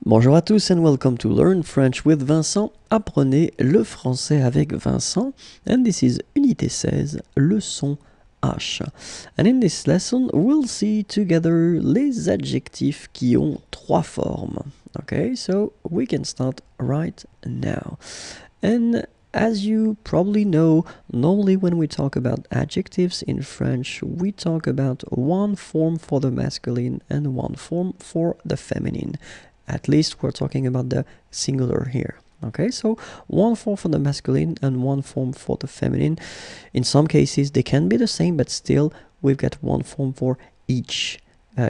Bonjour à tous and welcome to Learn French with Vincent. Apprenez le français avec Vincent. And this is Unité 16, leçon H. And in this lesson, we'll see together les adjectifs qui ont trois formes. Okay, so we can start right now. And as you probably know, normally when we talk about adjectives in French, we talk about one form for the masculine and one form for the feminine. At least we're talking about the singular here. Okay, so one form for the masculine and one form for the feminine. In some cases, they can be the same, but still we've got one form for each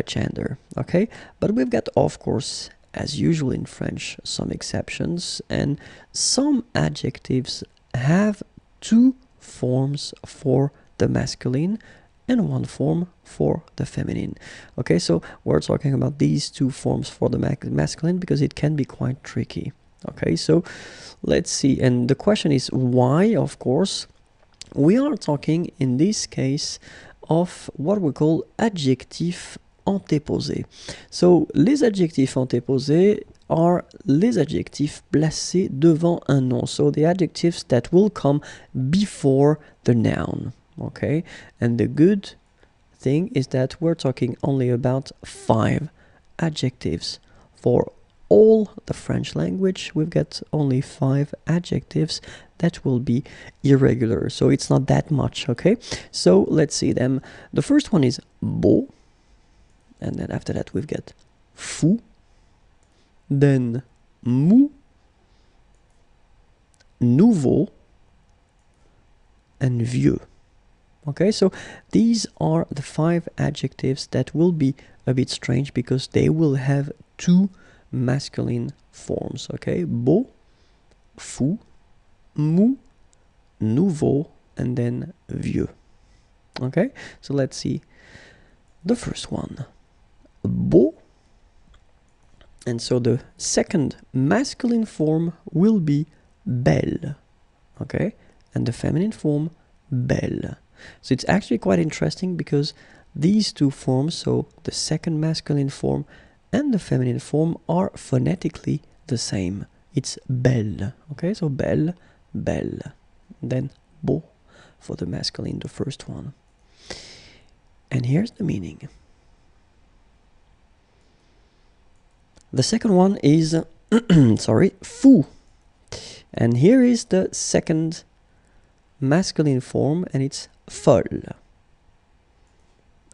gender. Okay, but we've got, of course, as usual in French, some exceptions, and some adjectives have two forms for the masculine and one form for the feminine. Okay, so we're talking about these two forms for the masculine because it can be quite tricky. Okay, so let's see. And the question is why, of course. We are talking in this case of what we call adjectifs antéposés. So, les adjectifs antéposés are les adjectifs placés devant un nom. So, the adjectives that will come before the noun. Okay, and the good thing is that we're talking only about 5 adjectives. For all the French language, we've got only 5 adjectives that will be irregular. So it's not that much, okay? So let's see them. The first one is beau. And then after that we've got fou. Then mou. Nouveau. And vieux. Okay, so these are the 5 adjectives that will be a bit strange because they will have 2 masculine forms. Okay, beau, fou, mou, nouveau, and then vieux. Okay, so let's see the first one. Beau. And so the second masculine form will be belle. Okay, and the feminine form belle. So it's actually quite interesting because these two forms, so the second masculine form and the feminine form, are phonetically the same. It's belle. Okay, so belle, belle. Then beau for the masculine, the first one. And here's the meaning. The second one is, fou. And here is the second masculine form, and it's folle.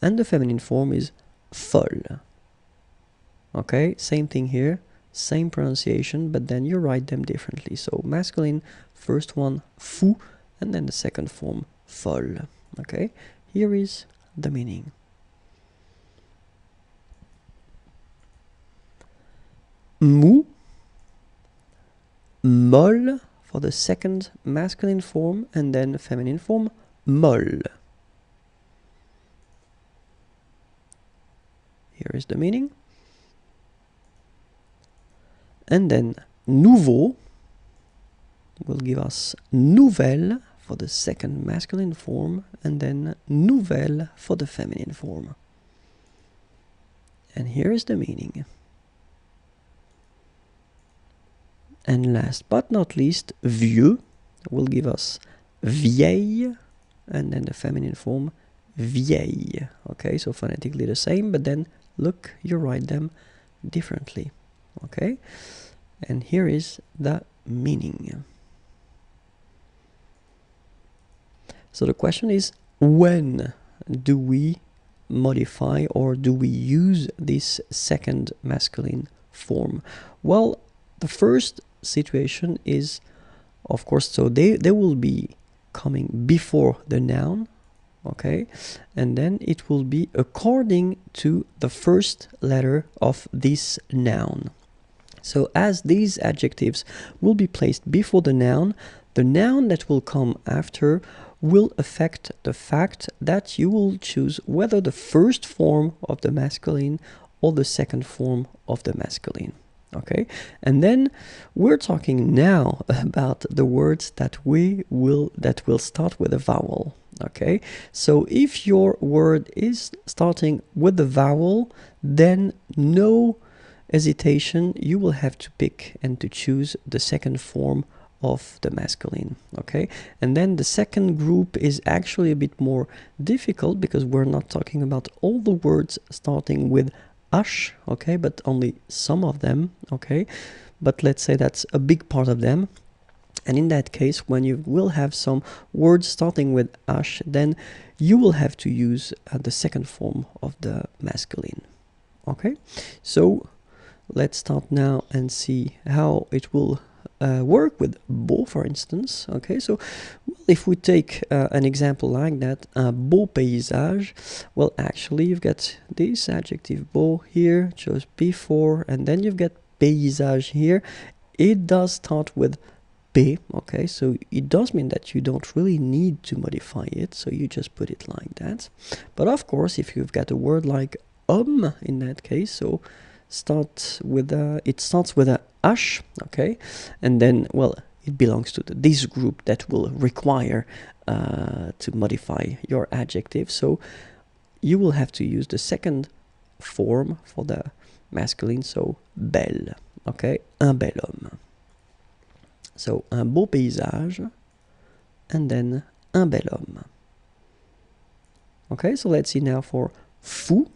And the feminine form is folle. Okay, same thing here, same pronunciation, but then you write them differently. So masculine, first one, fou, and then the second form, folle. Okay, here is the meaning. Mou, molle, for the second masculine form, and then feminine form, molle. Here is the meaning. And then nouveau will give us nouvelle for the second masculine form, and then nouvelle for the feminine form. And here is the meaning. And last but not least, vieux will give us vieille, and then the feminine form, vieille. Okay, so phonetically the same, but then look, you write them differently. Okay, and here is the meaning. So the question is, when do we modify or do we use this second masculine form? Well, the first situation is, of course, so they will be coming before the noun, okay, and then it will be according to the first letter of this noun. So as these adjectives will be placed before the noun that will come after will affect the fact that you will choose whether the first form of the masculine or the second form of the masculine. Okay, and then we're talking now about the words that will start with a vowel. Okay, so if your word is starting with the vowel, then no hesitation, you will have to pick and to choose the second form of the masculine, okay? And then the second group is actually a bit more difficult because we're not talking about all the words starting with ash, okay, but only some of them, okay? But let's say that's a big part of them. And in that case, when you will have some words starting with ash, then you will have to use the second form of the masculine, okay? So let's start now and see how it will work with beau, for instance. Okay, so if we take an example like that, un beau paysage, well, actually you've got this adjective beau here, chose before, and then you've got paysage here. It does start with p, okay, so it does mean that you don't really need to modify it, so you just put it like that. But of course, if you've got a word like homme in that case, so it starts with a h, okay, and then, well, it belongs to this group that will require to modify your adjective, so you will have to use the second form for the masculine, so belle, okay, un bel homme. So un beau paysage, and then un bel homme. Okay, so let's see now for fou.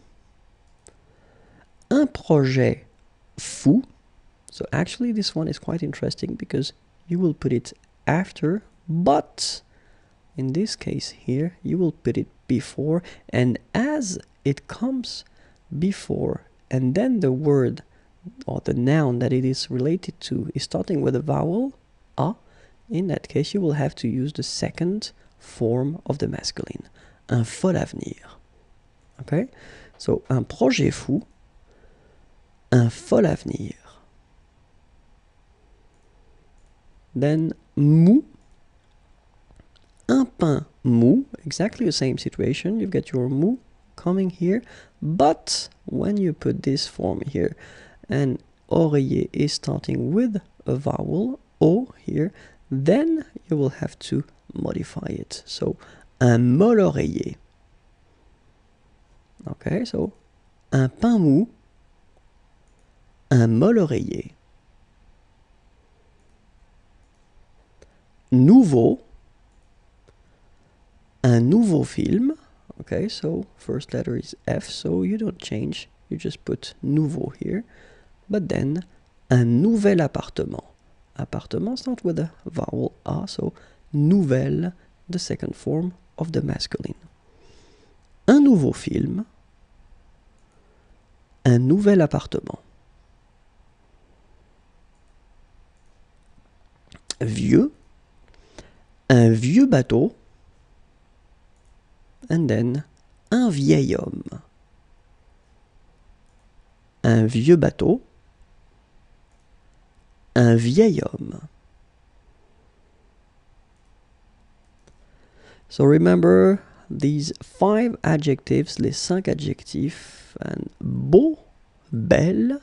Un projet fou. So actually this one is quite interesting because you will put it after, but in this case here you will put it before, and as it comes before and then the word or the noun that it is related to is starting with a vowel a, in that case you will have to use the second form of the masculine, un fol avenir. Okay, so un projet fou, un fol avenir. Then mou, un pain mou, exactly the same situation. You've got your mou coming here, but when you put this form here and oreiller is starting with a vowel o here, then you will have to modify it. So un mol oreiller. Okay, so un pain mou, un mol oreiller. Nouveau, un nouveau film. Okay, so first letter is F, so you don't change, you just put nouveau here. But then un nouvel appartement. Appartement starts with a vowel A, so nouvelle, the second form of the masculine. Un nouveau film, un nouvel appartement. Vieux, un vieux bateau, and then un vieil homme. Un vieux bateau, un vieil homme. So remember these 5 adjectives, les 5 adjectifs, and beau, belle,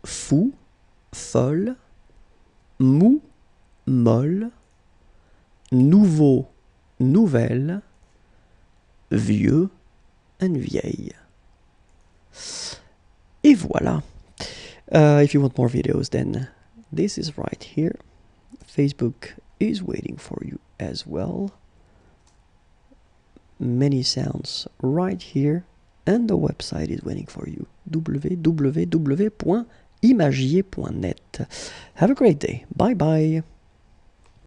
fou, folle, mou, molle, nouveau, nouvelle, vieux, and vieille. Et voilà. If you want more videos, then this is right here. Facebook is waiting for you as well. Many sounds right here, and the website is waiting for you, www.imagier.net. Have a great day. Bye bye.